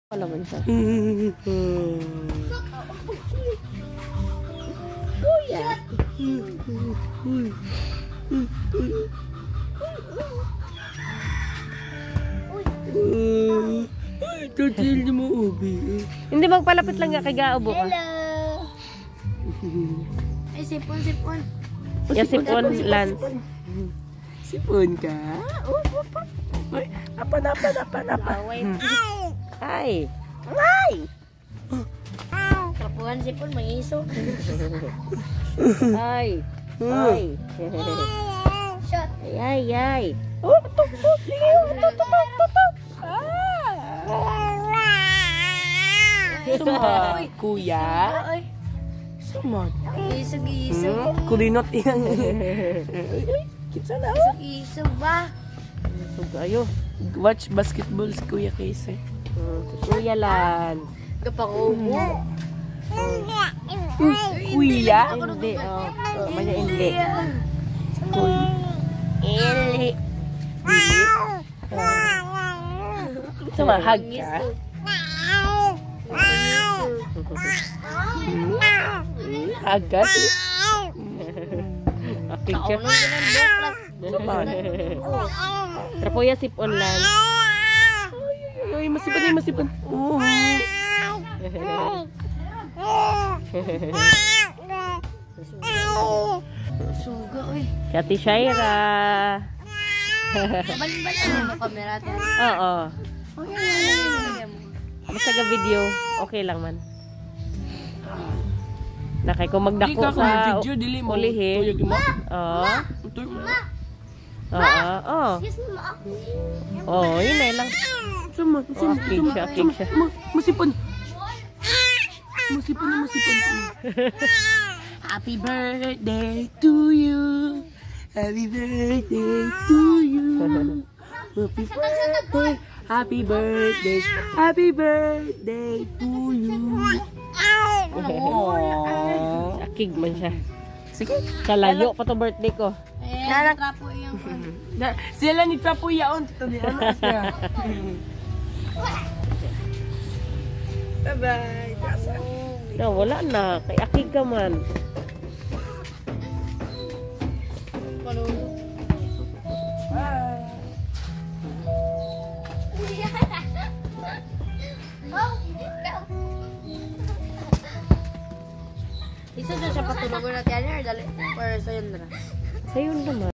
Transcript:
Naman siya. Kuya. Tutil mo ubi. Hindi magpalapit lang nga kay Gaobo ka. Hello. Ay, sipon. Ya sipon Lance. Sipon ka? Ay, apa. Ay. Kapuhan sipon, mangiso. Ay. Ay. Shot. Ay. Oh, tutok. Sumot, kuya. Ay, Sumot. isog. Kulinot yan. Kitsa na. Isog ba? Sugayo. Watch basketball si Kuya Casey. Kuya Lance. Kapangumo. Kuya? Hindi. Manya hindi. Ili. Sumahag ka? Agad? Aking siya. Kauno yun ang Suman. Pero kuya sipon Lance. Ay, masipan. Oh. Suga, uy. Kati Shaira. Balik mo kamera natin. Oo. Basta ka video, okay lang man. Nakay ko magdako sa dili mo. ulihin. Tuyag mo. Oo. Tuyag mo. Oo. Oo, yun na lang. Sumot. Aking siya. Masipon. Happy Birthday to you. Happy birthday to you. Happy birthday to you. Oh. Akig man siya. Sige. Kalayo pa to birthday ko. trapo yung Sila ni Trapo yaon. Bye-bye. No, wala na. Kay akig ka man. Isa dyan siya patulog natin yan. Dali. Para sa'yo na. Sa'yo naman.